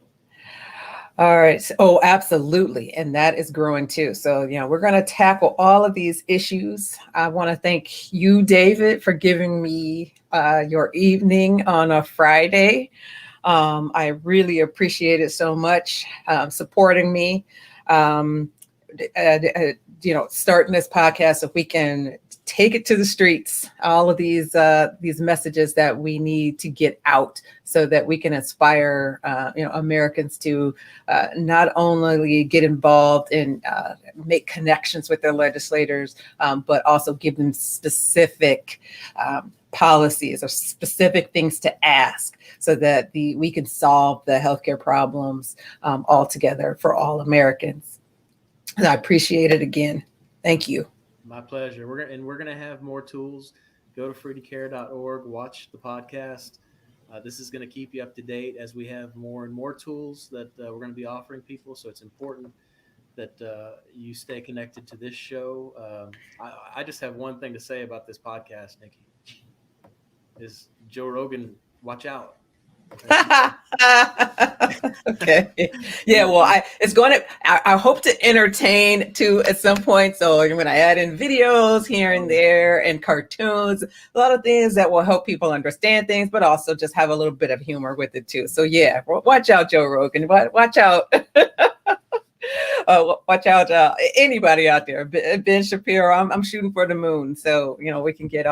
All right. Oh, absolutely. And that is growing too. So, we're going to tackle all of these issues. I want to thank you, David, for giving me your evening on a Friday. I really appreciate it so much, supporting me, starting this podcast so we can take it to the streets, all of these messages that we need to get out so that we can inspire Americans to not only get involved and make connections with their legislators, but also give them specific policies or specific things to ask so that we can solve the healthcare problems altogether for all Americans. And I appreciate it again. Thank you. My pleasure. We're gonna have more tools. Go to free2care.org. Watch the podcast. This is going to keep you up to date as we have more and more tools that we're going to be offering people. So it's important that you stay connected to this show. I just have one thing to say about this podcast, Nikki. Is Joe Rogan, watch out. Okay. Yeah. Well, I hope to entertain too at some point. So I'm going to add in videos here and there and cartoons, a lot of things that will help people understand things, but also just have a little bit of humor with it too. So yeah, watch out, Joe Rogan. Watch out. Watch out, anybody out there. Ben Shapiro, I'm shooting for the moon. So, we can get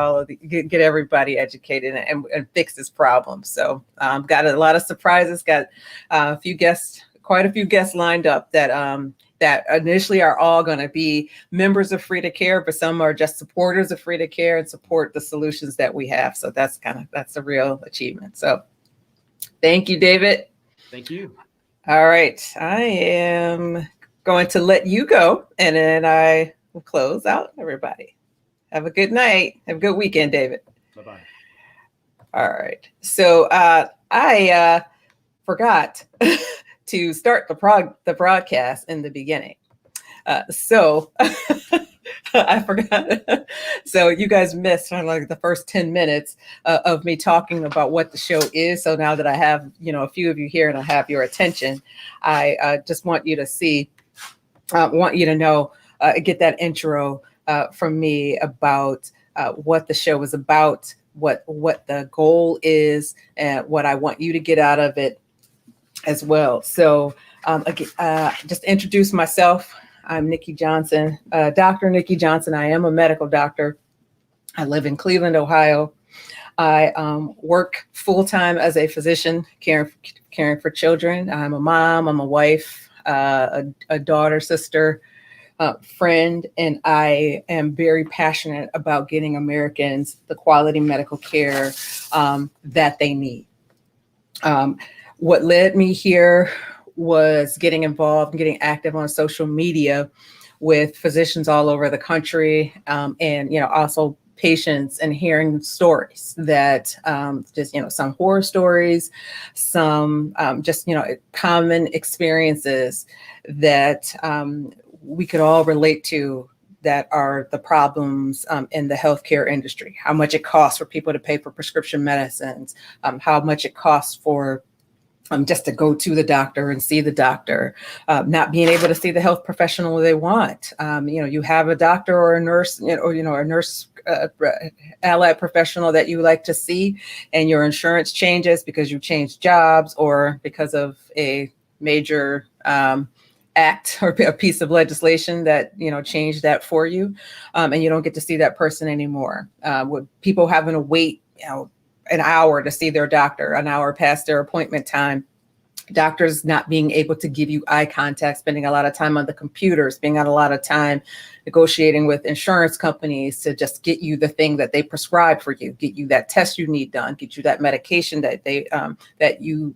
get everybody educated and fix this problem. So got a lot of surprises, got quite a few guests lined up that initially are all going to be members of Free2Care, but some are just supporters of Free2Care and support the solutions that we have. So that's a real achievement. So thank you, David. Thank you. All right. I am going to let you go, and then I will close out everybody. Have a good night. Have a good weekend, David. Bye-bye. All right. So I forgot to start the broadcast in the beginning. So I forgot. So you guys missed like the first 10 minutes of me talking about what the show is. So now that I have, a few of you here and I have your attention, I just want you to know, get that intro from me about what the show is about, what the goal is, and what I want you to get out of it as well. So just introduce myself. I'm Nikki Johnson, Dr. Nikki Johnson. I am a medical doctor. I live in Cleveland, Ohio. I work full-time as a physician caring for children. I'm a mom, I'm a wife, a daughter, sister, friend, and I am very passionate about getting Americans the quality medical care that they need. What led me here was getting involved and getting active on social media with physicians all over the country, and also patients, and hearing stories that just some horror stories, some just common experiences that we could all relate to, that are the problems in the healthcare industry. How much it costs for people to pay for prescription medicines, how much it costs for just to go to the doctor and see the doctor, not being able to see the health professional they want. You have a doctor or a nurse, or a nurse allied professional that you like to see, and your insurance changes because you changed jobs or because of a major act or a piece of legislation that changed that for you, and you don't get to see that person anymore. With people having to wait, an hour to see their doctor, an hour past their appointment time, doctors not being able to give you eye contact, spending a lot of time on the computer, spending a lot of time negotiating with insurance companies to just get you the thing that they prescribe for you, get you that test you need done, get you that medication that they that you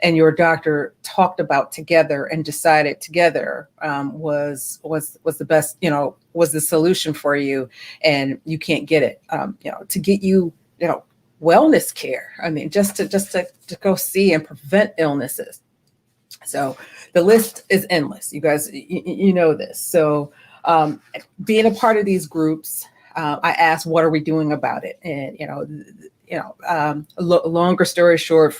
and your doctor talked about together and decided together was the best, was the solution for you, and you can't get it, to get you, wellness care. I mean, just to go see and prevent illnesses. So the list is endless. You guys, you know this. So being a part of these groups, I asked, what are we doing about it? And, longer story short,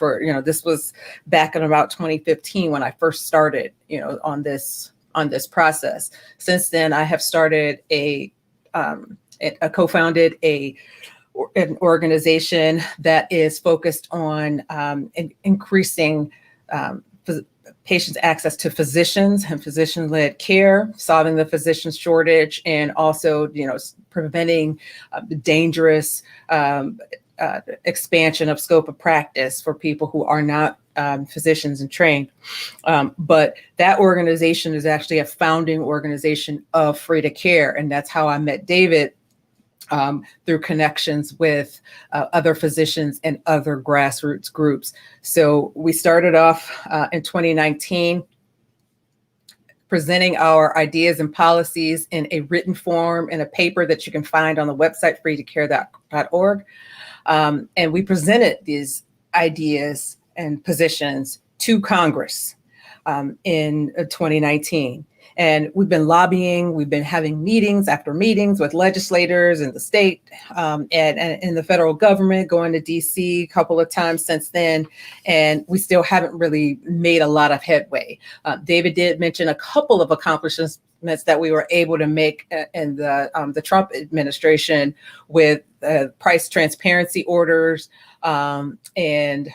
this was back in about 2015 when I first started, on this process. Since then, I have started co-founded an organization that is focused on increasing patients' access to physicians and physician-led care, solving the physician shortage, and also, preventing dangerous expansion of scope of practice for people who are not physicians and trained. But that organization is actually a founding organization of Free2Care, and that's how I met David. Through connections with other physicians and other grassroots groups. So we started off in 2019, presenting our ideas and policies in a written form in a paper that you can find on the website free2care.org. And we presented these ideas and positions to Congress in 2019. And we've been lobbying, we've been having meetings after meetings with legislators in the state and in the federal government, going to DC a couple of times since then. And we still haven't really made a lot of headway. David did mention a couple of accomplishments that we were able to make in the Trump administration with price transparency orders, and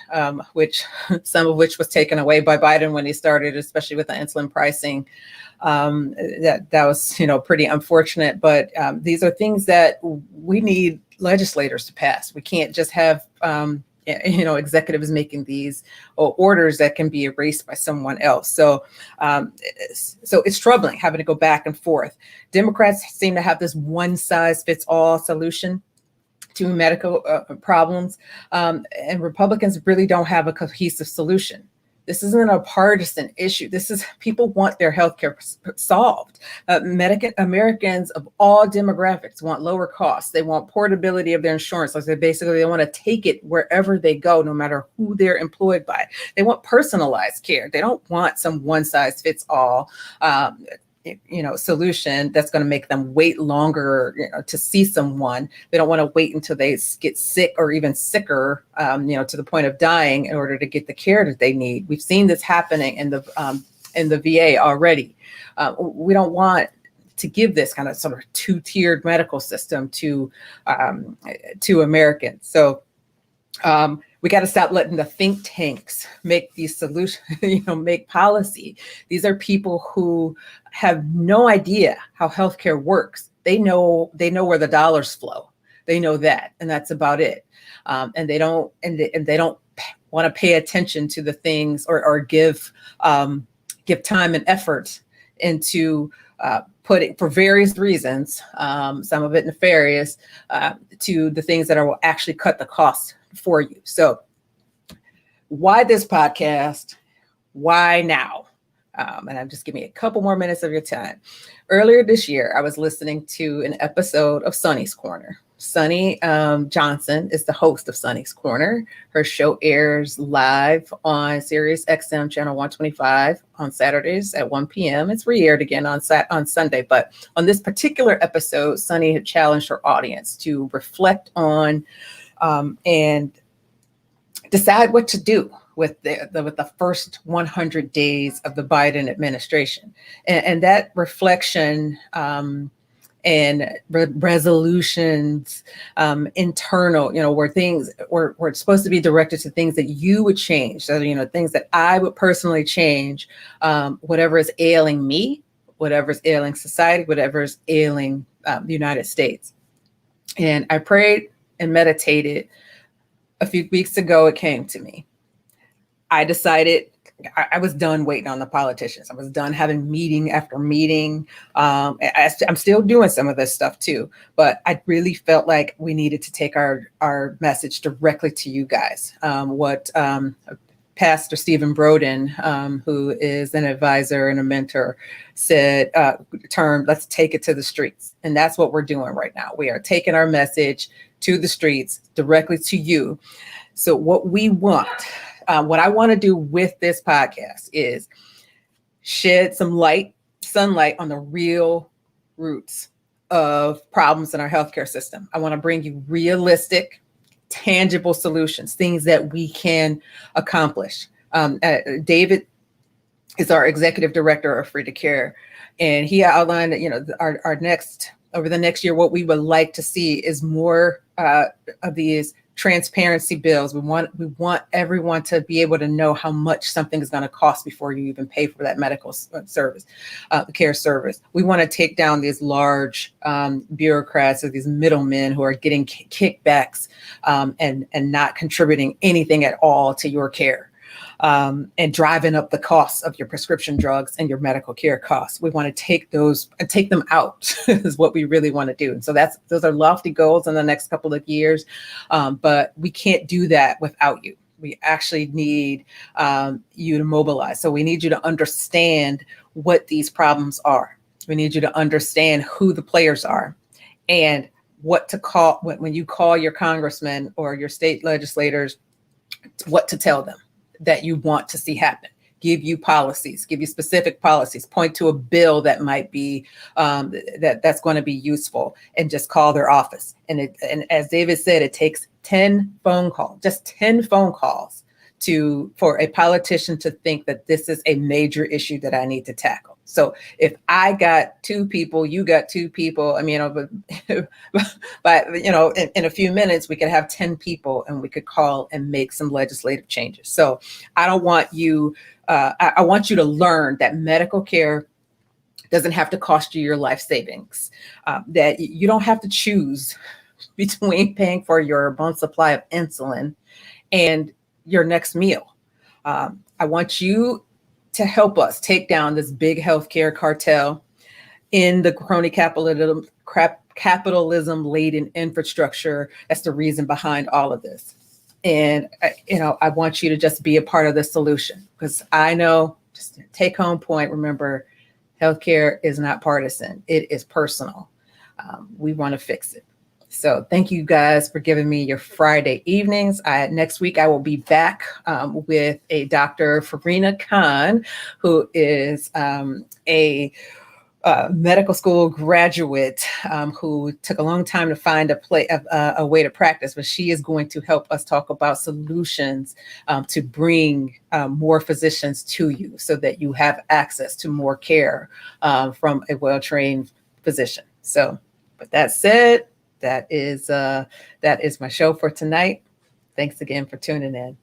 which some of which was taken away by Biden when he started, especially with the insulin pricing. That was, pretty unfortunate, but these are things that we need legislators to pass. We can't just have, executives making these orders that can be erased by someone else. So it's troubling having to go back and forth. Democrats seem to have this one size fits all solution to medical problems, and Republicans really don't have a cohesive solution. This isn't a partisan issue. This is, people want their healthcare solved. Americans of all demographics want lower costs. They want portability of their insurance. Like they want to take it wherever they go, no matter who they're employed by. They want personalized care. They don't want some one size fits all solution that's going to make them wait longer, to see someone. They don't want to wait until they get sick or even sicker, to the point of dying in order to get the care that they need. We've seen this happening in the VA already. We don't want to give this kind of sort of two-tiered medical system to Americans. So we got to stop letting the think tanks make these solutions, make policy. These are people who have no idea how healthcare works. They know where the dollars flow. They know that, and that's about it. And they don't want to pay attention to the things or give time and effort into putting, for various reasons, some of it nefarious, to the things that will actually cut the cost for you. So why this podcast? Why now? And I'm just giving me a couple more minutes of your time. Earlier this year, I was listening to an episode of Sunny's Corner. Sunny Johnson is the host of Sunny's Corner. Her show airs live on Sirius XM channel 125 on Saturdays at 1 p.m. It's re-aired again on Sunday. But on this particular episode, Sunny had challenged her audience to reflect on and decide what to do with the first 100 days of the Biden administration. And that reflection and resolutions, internal, where things were supposed to be directed to things that you would change. So, things that I would personally change, whatever is ailing me, whatever is ailing society, whatever is ailing the United States. And I prayed and meditated. A few weeks ago, it came to me. I decided I was done waiting on the politicians. I was done having meeting after meeting. I'm still doing some of this stuff too, but I really felt like we needed to take our message directly to you guys. What Pastor Stephen Broden, who is an advisor and a mentor, said, term, let's take it to the streets. And that's what we're doing right now. We are taking our message to the streets, directly to you. So what we want, what I want to do with this podcast is shed some sunlight on the real roots of problems in our healthcare system. I want to bring you realistic, tangible solutions, things that we can accomplish. David is our executive director of Free2Care, and he outlined, our next, over the next year, what we would like to see is more of these transparency bills. We want everyone to be able to know how much something is going to cost before you even pay for that medical service, care service. We want to take down these large bureaucrats or these middlemen who are getting kickbacks and not contributing anything at all to your care. And driving up the costs of your prescription drugs and your medical care costs. We want to take those and take them out is what we really want to do. And so those are lofty goals in the next couple of years, but we can't do that without you. We actually need you to mobilize. So we need you to understand what these problems are. We need you to understand who the players are and what to call when you call your congressman or your state legislators, what to tell them that you want to see happen. Give you policies, give you specific policies, point to a bill that might be that's going to be useful, and just call their office. And as David said, it takes 10 phone calls, just 10 phone calls for a politician to think that this is a major issue that I need to tackle. So if I got 2 people, you got 2 people, but in a few minutes, we could have 10 people and we could call and make some legislative changes. So I don't want you, I want you to learn that medical care doesn't have to cost you your life savings, that you don't have to choose between paying for your month's supply of insulin and your next meal. I want you to help us take down this big healthcare cartel in the crony capitalism laden infrastructure. That's the reason behind all of this. And, I want you to just be a part of the solution, because I know, just a take home point, remember, healthcare is not partisan. It is personal. We want to fix it. So thank you guys for giving me your Friday evenings. Next week, I will be back with a Dr. Farina Khan, who is a medical school graduate who took a long time to find a way to practice, but she is going to help us talk about solutions to bring more physicians to you so that you have access to more care from a well-trained physician. So with that said, that is my show for tonight. Thanks again for tuning in.